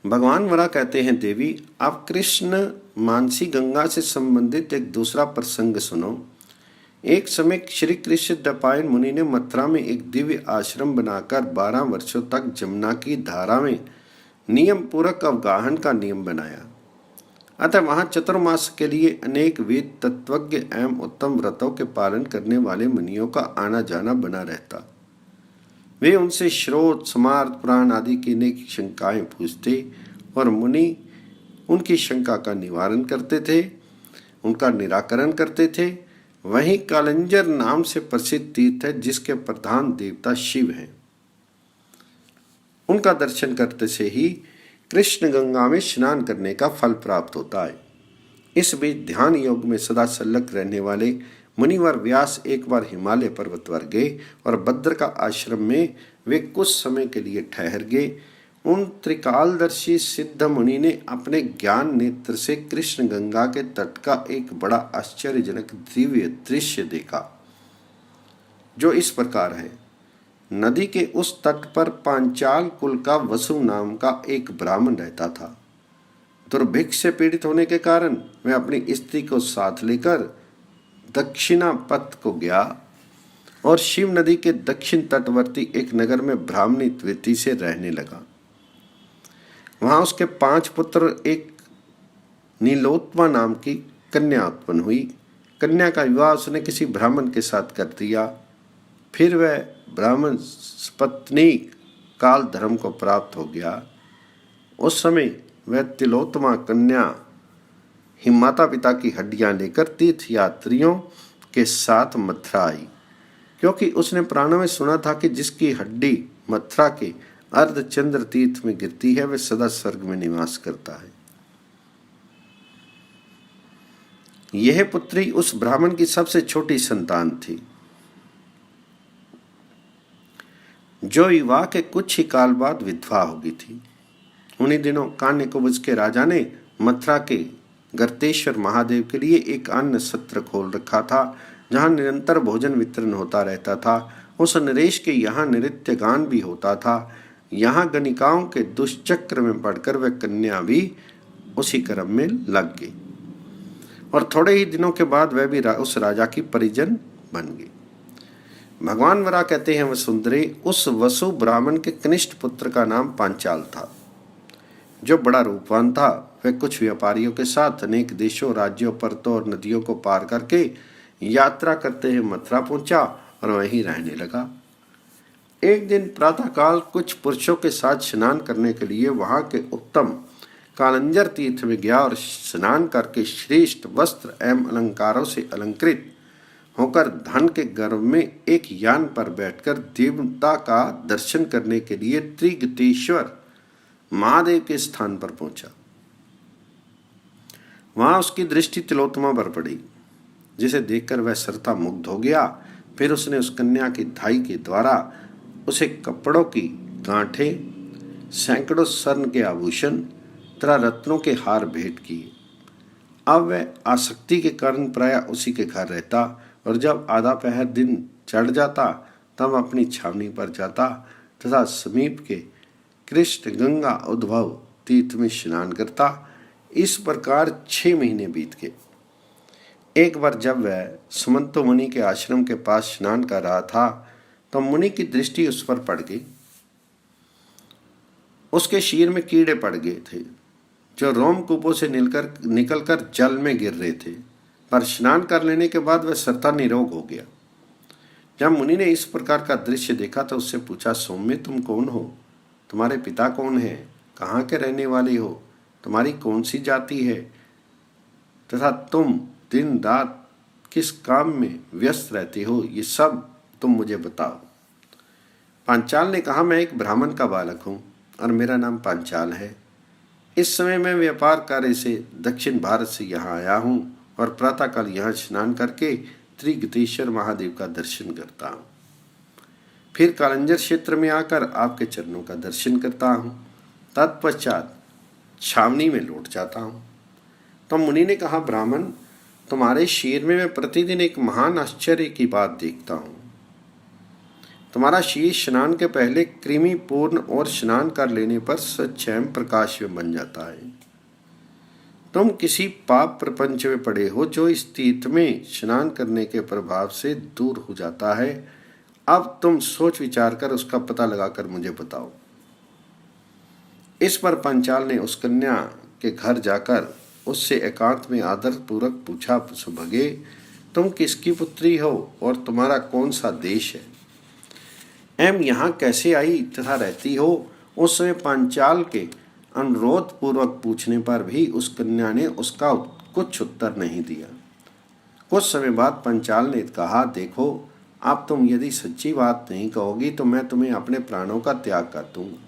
भगवान वरा कहते हैं, देवी आप कृष्ण मानसी गंगा से संबंधित एक दूसरा प्रसंग सुनो। एक समय श्री कृष्ण द्वैपायन मुनि ने मथुरा में एक दिव्य आश्रम बनाकर 12 वर्षों तक जमुना की धारा में नियम पूर्वक अवगाहन का नियम बनाया। अतः वहां चतुर्मास के लिए अनेक वेद तत्वज्ञ एवं उत्तम व्रतों के पालन करने वाले मुनियों का आना जाना बना रहता। वे उनसे श्रोत स्मार्त पुराण आदि की अनेक शंकाएं पूछते और मुनि उनकी शंका का निवारण करते थे, उनका निराकरण करते थे। वहीं कालंजर नाम से प्रसिद्ध तीर्थ है जिसके प्रधान देवता शिव हैं। उनका दर्शन करते से ही कृष्ण गंगा में स्नान करने का फल प्राप्त होता है। इस बीच ध्यान योग में सदा संलग्न रहने वाले मुनिवर व्यास एक बार हिमालय पर्वत पर गए और भद्र का आश्रम में वे कुछ समय के लिए ठहर गए। उन त्रिकालदर्शी सिद्ध मुनि ने अपने ज्ञान नेत्र से कृष्ण गंगा के तट का एक बड़ा आश्चर्यजनक दिव्य दृश्य देखा, जो इस प्रकार है। नदी के उस तट पर पांचाल कुल का वसु नाम का एक ब्राह्मण रहता था। दुर्भिक्ष से पीड़ित होने के कारण वह अपनी स्त्री को साथ लेकर दक्षिणा पथ को गया और शिव नदी के दक्षिण तटवर्ती एक नगर में ब्राह्मणी वृत्ति से रहने लगा। वहां उसके 5 पुत्र, एक नीलोत्मा नाम की कन्या उत्पन्न हुई। कन्या का विवाह उसने किसी ब्राह्मण के साथ कर दिया। फिर वह ब्राह्मण पत्नी काल धर्म को प्राप्त हो गया। उस समय वह तिलोत्तमा कन्या ही माता पिता की हड्डियां लेकर तीर्थ यात्रियों के साथ मथुरा आई, क्योंकि उसने प्राणों में सुना था कि जिसकी हड्डी मथुरा के अर्धचंद्र तीर्थ में गिरती है वह सदा स्वर्ग में निवास करता है। यह पुत्री उस ब्राह्मण की सबसे छोटी संतान थी, जो विवाह के कुछ ही काल बाद विधवा हो गई थी। उन्हीं दिनों कान्यकुब्ज के राजा ने मथुरा के गर्तेश्वर महादेव के लिए एक अन्न सत्र खोल रखा था, जहां निरंतर भोजन वितरण होता रहता था। उस नरेश के यहाँ नृत्य गान भी होता था। यहाँ गणिकाओं के दुष्चक्र में पड़कर वह कन्या भी उसी क्रम में लग गई और थोड़े ही दिनों के बाद वह भी उस राजा की परिजन बन गई। भगवान वरा कहते हैं, वसुंधरे उस वसु ब्राह्मण के कनिष्ठ पुत्र का नाम पांचाल था, जो बड़ा रूपवान था। वह कुछ व्यापारियों के साथ अनेक देशों, राज्यों, पर्वतों और नदियों को पार करके यात्रा करते हुए मथुरा पहुंचा और वहीं रहने लगा। एक दिन प्रातःकाल कुछ पुरुषों के साथ स्नान करने के लिए वहां के उत्तम कालंजर तीर्थ में गया और स्नान करके श्रेष्ठ वस्त्र एवं अलंकारों से अलंकृत होकर धन के गर्भ में एक यान पर बैठकर देवता का दर्शन करने के लिए त्रिगतेश्वर महादेव के स्थान पर पहुंचा। वहां उसकी दृष्टि तिलोत्तमा पर पड़ी, जिसे देखकर वह सरता मुग्ध हो गया। फिर उसने उस कन्या की धाई के द्वारा उसे कपड़ों की गांठें, सैकड़ों स्वर्ण के आभूषण तथा रत्नों के हार भेंट किए। अब वह आसक्ति के कारण प्राय उसी के घर रहता और जब आधा पहर दिन चढ़ जाता तब अपनी छावनी पर जाता तथा समीप के कृष्ण गंगा उद्भव तीर्थ में स्नान करता। इस प्रकार 6 महीने बीत गए। एक बार जब वह सुमंतो मुनि के आश्रम के पास स्नान कर रहा था तो मुनि की दृष्टि उस पर पड़ गई। उसके शीर में कीड़े पड़ गए थे, जो रोमकूपों से निकलकर जल में गिर रहे थे, पर स्नान कर लेने के बाद वह सरता निरोग हो गया। जब मुनि ने इस प्रकार का दृश्य देखा तो उससे पूछा, सौम्य तुम कौन हो? तुम्हारे पिता कौन है? कहाँ के रहने वाले हो? तुम्हारी कौन सी जाति है तथा तुम दिन रात किस काम में व्यस्त रहते हो? ये सब तुम मुझे बताओ। पांचाल ने कहा, मैं एक ब्राह्मण का बालक हूँ और मेरा नाम पांचाल है। इस समय मैं व्यापार कार्य से दक्षिण भारत से यहाँ आया हूँ और प्रातःकाल यहाँ स्नान करके त्रिगतेश्वर महादेव का दर्शन करता हूँ। फिर कालंजर क्षेत्र में आकर आपके चरणों का दर्शन करता हूँ। तत्पश्चात छावनी में लौट जाता हूँ। तो मुनि ने कहा, ब्राह्मण तुम्हारे शीर में मैं प्रतिदिन एक महान आश्चर्य की बात देखता हूँ। तुम्हारा शीश स्नान के पहले कृमि पूर्ण और स्नान कर लेने पर स्वयं प्रकाश में बन जाता है। तुम किसी पाप प्रपंच में पड़े हो जो इस तीर्थ में स्नान करने के प्रभाव से दूर हो जाता है। अब तुम सोच विचार कर उसका पता लगाकर मुझे बताओ। इस पर पंचाल ने उस कन्या के घर जाकर उससे एकांत में आदर पूर्वक पूछा, सुभगे तुम किसकी पुत्री हो और तुम्हारा कौन सा देश है, एवं यहाँ कैसे आई तथा रहती हो। उस समय पांचाल के अनुरोध पूर्वक पूछने पर भी उस कन्या ने उसका कुछ उत्तर नहीं दिया। कुछ समय बाद पंचाल ने कहा, देखो अब तुम यदि सच्ची बात नहीं कहोगी तो मैं तुम्हें अपने प्राणों का त्याग कर दूंगा।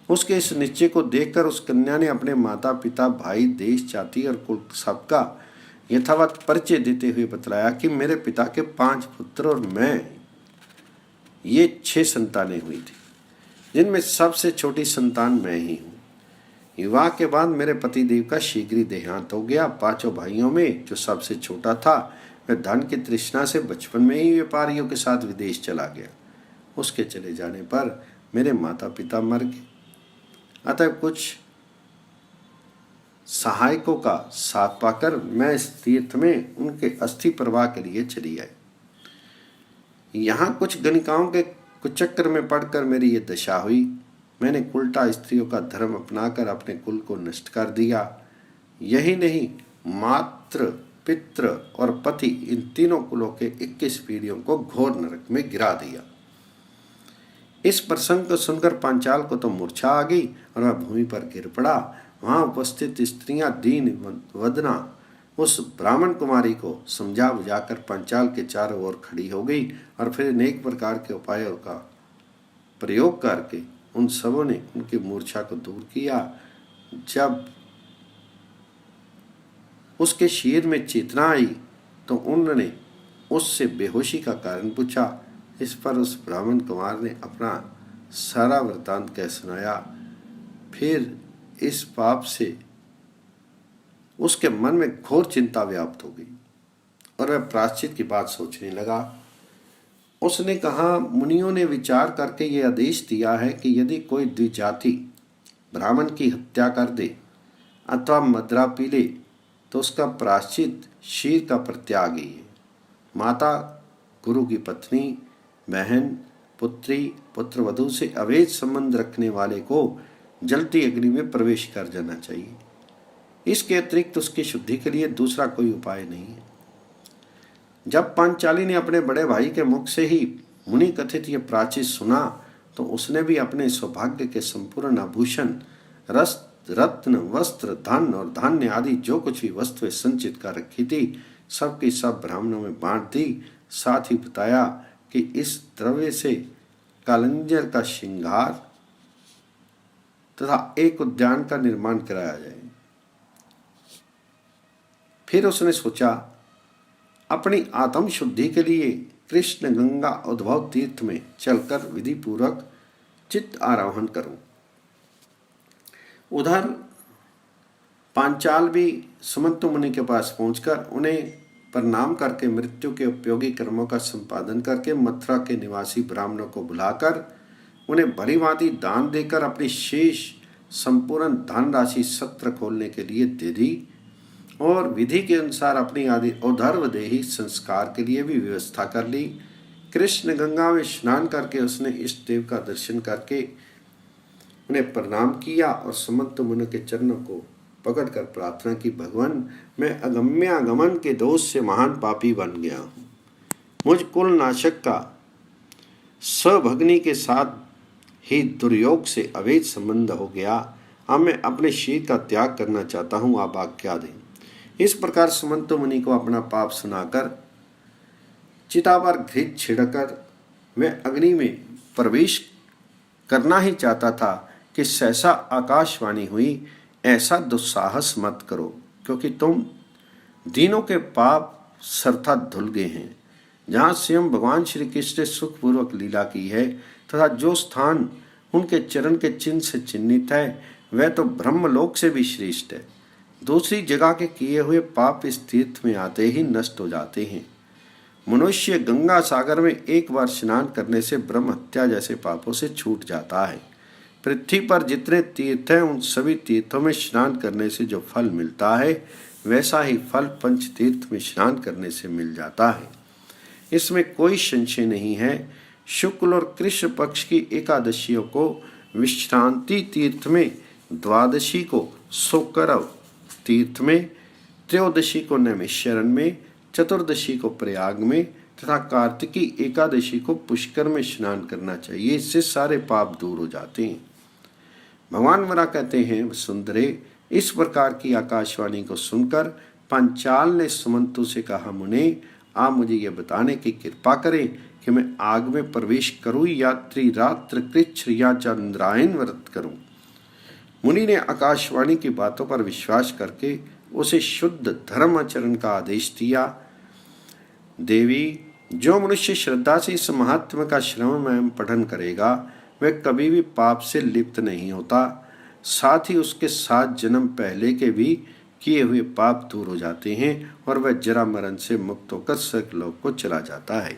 उसके इस निश्चय को देखकर उस कन्या ने अपने माता पिता, भाई, देश, जाति और कुल सबका यथावत परिचय देते हुए बतलाया कि मेरे पिता के 5 पुत्र और मैं ये 6 संतानें हुई थी, जिनमें सबसे छोटी संतान मैं ही हूँ। विवाह के बाद मेरे पति देव का शीघ्र ही देहांत हो गया। 5 भाइयों में जो सबसे छोटा था वह धन की तृष्णा से बचपन में ही व्यापारियों के साथ विदेश चला गया। उसके चले जाने पर मेरे माता पिता मर गए। अतः कुछ सहायकों का साथ पाकर मैं इस तीर्थ में उनके अस्थि प्रवाह के लिए चली आई। यहाँ कुछ गणिकाओं के कुचक्र में पड़कर मेरी ये दशा हुई। मैंने उल्टा स्त्रियों का धर्म अपनाकर अपने कुल को नष्ट कर दिया। यही नहीं, मात्र, पितृ और पति इन तीनों कुलों के 21 पीढ़ियों को घोर नरक में गिरा दिया। इस प्रसंग को सुनकर पांचाल को तो मूर्छा आ गई और वह भूमि पर गिर पड़ा। वहां उपस्थित स्त्रियां दीन वदना उस ब्राह्मण कुमारी को समझा बुझाकर पांचाल के चारों ओर खड़ी हो गई और फिर अनेक प्रकार के उपायों का प्रयोग करके उन सबों ने उनकी मूर्छा को दूर किया। जब उसके शरीर में चेतना आई तो उन्होंने उससे बेहोशी का कारण पूछा। इस पर उस ब्राह्मण कुमार ने अपना सारा वृत्तांत कह सुनाया। फिर इस पाप से उसके मन में घोर चिंता व्याप्त हो गई और वह प्रायश्चित की बात सोचने लगा। उसने कहा, मुनियों ने विचार करके ये आदेश दिया है कि यदि कोई द्विजाति ब्राह्मण की हत्या कर दे अथवा मदिरा पी ले तो उसका प्रायश्चित शीर का परित्याग ही है। माता, गुरु की पत्नी, बहन, पुत्री, पुत्रवधू से अवैध संबंध रखने वाले को जलती अग्नि में प्रवेश कर जाना चाहिए। इसके अतिरिक्त उसकी शुद्धि के लिए दूसरा कोई उपाय नहीं है। जब पांचाली ने अपने बड़े भाई के मुख से ही मुनि कथित ये प्राचीन सुना तो उसने भी अपने सौभाग्य के संपूर्ण आभूषण, रत्न, वस्त्र, धन और धान्य आदि जो कुछ भी वस्तुएं संचित कर रखी थी सबकी सब ब्राह्मणों में बांट दी। साथ ही बताया कि इस द्रव्य से कालंजर का श्रृंगार तथा एक उद्यान का निर्माण कराया जाए। फिर उसने सोचा, अपनी आत्म शुद्धि के लिए कृष्ण गंगा उद्भव तीर्थ में चलकर विधि पूर्वक चित्त आरोहण करूं। उधर पांचाल भी सुमंत मुनि के पास पहुंचकर उन्हें प्रणाम करके मृत्यु के उपयोगी कर्मों का संपादन करके मथुरा के निवासी ब्राह्मणों को बुलाकर उन्हें भली भांति दान देकर अपनी शेष संपूर्ण धन राशि सत्र खोलने के लिए दे दी और विधि के अनुसार अपनी आदि औधर्वदेही संस्कार के लिए भी व्यवस्था कर ली। कृष्ण गंगा में स्नान करके उसने इष्ट देव का दर्शन करके उन्हें प्रणाम किया और सुमंत मुनि के चरणों को पकड़कर प्रार्थना की, भगवान मैं अगम्यागमन के दोष से महान पापी बन गया हूँ। मुझ कुल नाशक का स्वभग्नि के साथ ही दुर्योग से अवैध संबंध हो गया। अब मैं अपने शीर का त्याग करना चाहता हूँ, आप आज्ञा दें। इस प्रकार सुमंत मुनि को अपना पाप सुनाकर चिता पर घृत छिड़कर वह अग्नि में प्रवेश करना ही चाहता था कि सहसा आकाशवाणी हुई, ऐसा दुस्साहस मत करो क्योंकि तुम दीनों के पाप सरथा धुल गए हैं। जहाँ स्वयं भगवान श्री कृष्ण ने सुखपूर्वक लीला की है तथा जो स्थान उनके चरण के चिन्ह से चिन्हित है वह तो ब्रह्मलोक से भी श्रेष्ठ है। दूसरी जगह के किए हुए पाप इस तीर्थ में आते ही नष्ट हो जाते हैं। मनुष्य गंगा सागर में एक बार स्नान करने से ब्रह्म हत्या जैसे पापों से छूट जाता है। पृथ्वी पर जितने तीर्थ हैं उन सभी तीर्थों में स्नान करने से जो फल मिलता है वैसा ही फल पंच तीर्थ में स्नान करने से मिल जाता है। इसमें कोई संशय नहीं है। शुक्ल और कृष्ण पक्ष की एकादशियों को विश्रांति तीर्थ में, द्वादशी को सोकरव तीर्थ में, त्रयोदशी को नैमिषारण्य में, चतुर्दशी को प्रयाग में तथा कार्तिकी एकादशी को पुष्कर में स्नान करना चाहिए। इससे सारे पाप दूर हो जाते हैं। भगवान वरा कहते हैं, सुंदरे, इस प्रकार की आकाशवाणी को सुनकर पंचाल ने सुमंतु से कहा, मुने, आप मुझे यह बताने की कृपा करें कि मैं आग में प्रवेश करूं या त्रिरात्र कृच्छ या चंद्रायन व्रत करूं। मुनि ने आकाशवाणी की बातों पर विश्वास करके उसे शुद्ध धर्म आचरण का आदेश दिया। देवी, जो मनुष्य श्रद्धा से इस महात्म का श्रवण एवं पठन करेगा वह कभी भी पाप से लिप्त नहीं होता। साथ ही उसके 7 जन्म पहले के भी किए हुए पाप दूर हो जाते हैं और वह जरा मरण से मुक्त होकर स्वर्गलोक को चला जाता है।